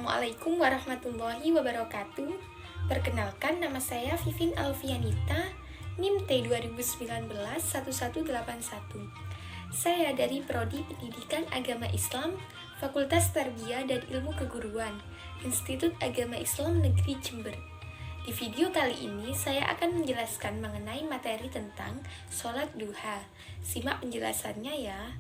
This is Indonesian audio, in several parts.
Assalamualaikum warahmatullahi wabarakatuh. Perkenalkan, nama saya Vivin Alfianita, NIM T2019-1181. Saya dari Prodi Pendidikan Agama Islam, Fakultas Tarbiyah dan Ilmu Keguruan, Institut Agama Islam Negeri Jember. Di video kali ini, saya akan menjelaskan mengenai materi tentang sholat duha. Simak penjelasannya ya.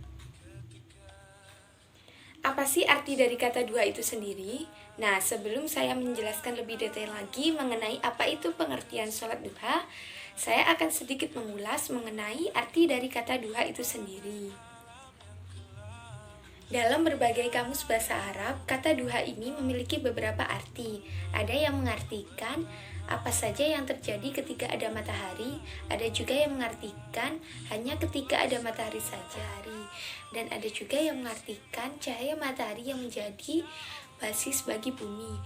Apa sih arti dari kata duha itu sendiri? Nah, sebelum saya menjelaskan lebih detail lagi mengenai apa itu pengertian sholat duha, saya akan sedikit mengulas mengenai arti dari kata duha itu sendiri. Dalam berbagai kamus bahasa Arab, kata duha ini memiliki beberapa arti. Ada yang mengartikan apa saja yang terjadi ketika ada matahari, ada juga yang mengartikan hanya ketika ada matahari saja, dan ada juga yang mengartikan cahaya matahari yang menjadi basis bagi bumi.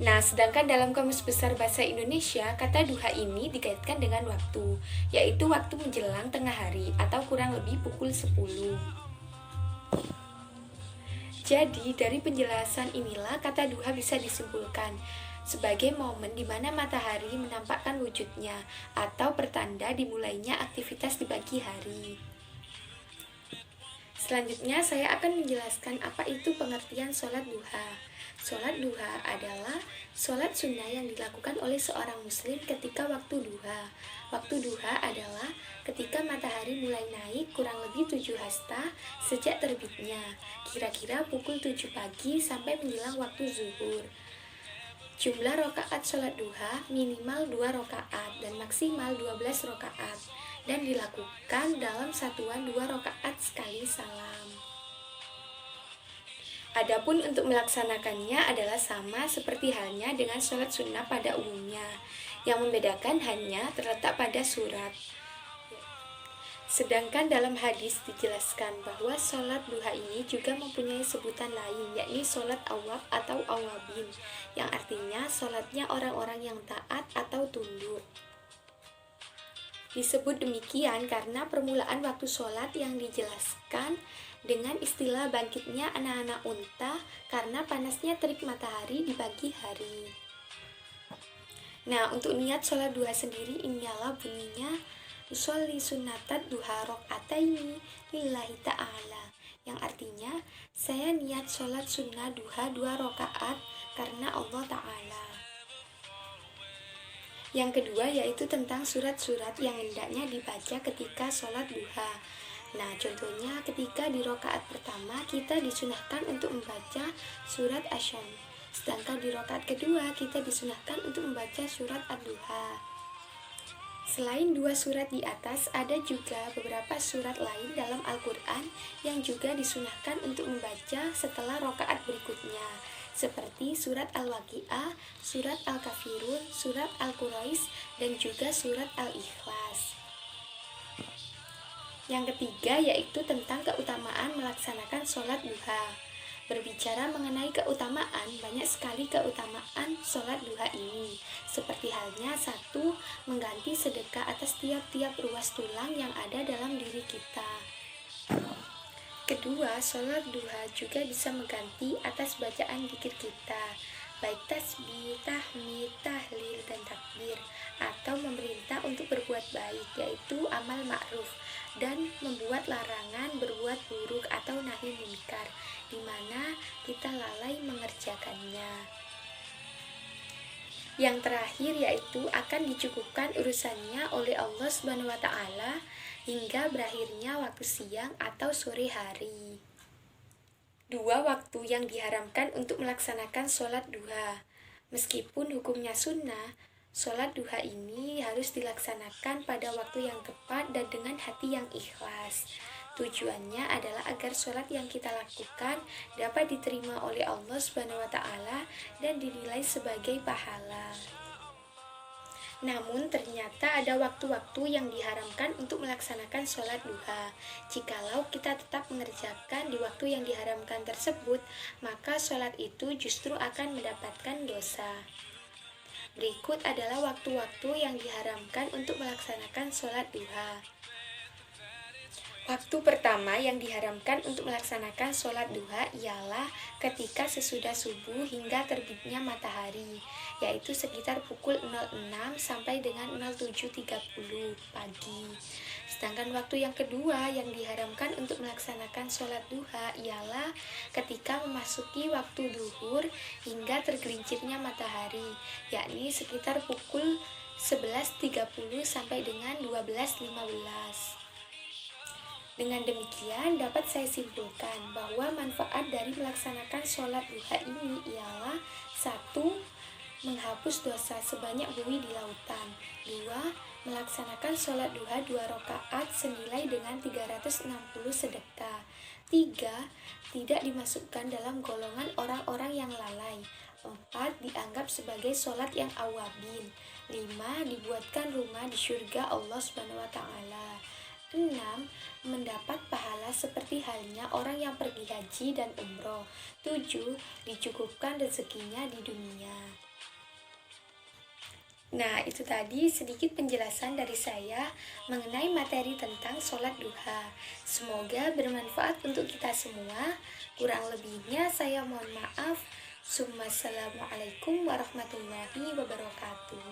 Nah, sedangkan dalam Kamus Besar Bahasa Indonesia, kata duha ini dikaitkan dengan waktu, yaitu waktu menjelang tengah hari atau kurang lebih pukul 10. Jadi, dari penjelasan inilah kata duha bisa disimpulkan sebagai momen di mana matahari menampakkan wujudnya atau pertanda dimulainya aktivitas di pagi hari. Selanjutnya saya akan menjelaskan apa itu pengertian sholat duha. Sholat duha adalah sholat sunnah yang dilakukan oleh seorang muslim ketika waktu duha. Waktu duha adalah ketika matahari mulai naik kurang lebih 7 hasta sejak terbitnya, kira-kira pukul 7 pagi sampai menjelang waktu zuhur. Jumlah rakaat sholat duha minimal 2 rakaat dan maksimal 12 rakaat dan dilakukan dalam satuan 2 rakaat sekali salam. Adapun untuk melaksanakannya adalah sama seperti halnya dengan sholat sunnah pada umumnya. Yang membedakan hanya terletak pada surat. Sedangkan dalam hadis dijelaskan bahwa sholat duha ini juga mempunyai sebutan lain, yakni sholat awab atau awabin, yang artinya sholatnya orang-orang yang taat atau tunduk. Disebut demikian karena permulaan waktu sholat yang dijelaskan dengan istilah bangkitnya anak-anak unta karena panasnya terik matahari di pagi hari. Nah, untuk niat sholat duha sendiri inilah bunyinya usolli sunnatat duha rok'ataini lillahi ta'ala, yang artinya saya niat sholat sunnah duha 2 rakaat karena Allah Ta'ala. Yang kedua yaitu tentang surat-surat yang hendaknya dibaca ketika sholat duha. Nah, contohnya ketika di rakaat pertama kita disunahkan untuk membaca surat Asy-Syams, sedangkan di rakaat kedua kita disunahkan untuk membaca surat Ad-Duha. Selain 2 surat di atas, ada juga beberapa surat lain dalam Al-Quran yang juga disunahkan untuk membaca setelah rakaat berikutnya, seperti surat Al-Waqi'ah, surat Al-Kafirun, surat Al-Quraish, dan juga surat Al-Ikhlas. Yang ketiga yaitu tentang keutamaan melaksanakan sholat duha. Berbicara mengenai keutamaan, banyak sekali keutamaan sholat duha ini. Seperti halnya 1. Mengganti sedekah atas tiap-tiap ruas tulang yang ada dalam diri kita. Kedua, sholat duha juga bisa mengganti atas bacaan zikir kita, baik tasbih, tahmid, tahlil, dan takbir, atau memerintah untuk berbuat baik, yaitu amal ma'ruf, dan membuat larangan berbuat buruk atau nahi munkar, di mana kita lalai mengerjakannya. Yang terakhir yaitu akan dicukupkan urusannya oleh Allah Subhanahu wa Ta'ala hingga berakhirnya waktu siang atau sore hari. 2 waktu yang diharamkan untuk melaksanakan sholat duha. Meskipun hukumnya sunnah, sholat duha ini harus dilaksanakan pada waktu yang tepat dan dengan hati yang ikhlas. Tujuannya adalah agar sholat yang kita lakukan dapat diterima oleh Allah Subhanahu wa Ta'ala dan dinilai sebagai pahala. Namun ternyata ada waktu-waktu yang diharamkan untuk melaksanakan sholat duha. Jikalau kita tetap mengerjakan di waktu yang diharamkan tersebut, maka sholat itu justru akan mendapatkan dosa. Berikut adalah waktu-waktu yang diharamkan untuk melaksanakan sholat duha. Waktu pertama yang diharamkan untuk melaksanakan sholat duha ialah ketika sesudah subuh hingga terbitnya matahari, yaitu sekitar pukul 06 sampai dengan 07.30 pagi. Sedangkan waktu yang kedua yang diharamkan untuk melaksanakan sholat duha ialah ketika memasuki waktu duhur hingga tergelincirnya matahari, yakni sekitar pukul 11.30 sampai dengan 12.15. Dengan demikian, dapat saya simpulkan bahwa manfaat dari melaksanakan sholat duha ini ialah: 1. Menghapus dosa sebanyak buih di lautan. 2. Melaksanakan sholat duha 2 rakaat senilai dengan 360 sedekah. 3. Tidak dimasukkan dalam golongan orang-orang yang lalai. 4. Dianggap sebagai sholat yang awabin. 5. Dibuatkan rumah di surga Allah SWT. 6. Mendapat pahala seperti halnya orang yang pergi haji dan umroh. 7. Dicukupkan rezekinya di dunia. Nah, itu tadi sedikit penjelasan dari saya mengenai materi tentang sholat duha. Semoga bermanfaat untuk kita semua. Kurang lebihnya saya mohon maaf. Assalamualaikum warahmatullahi wabarakatuh.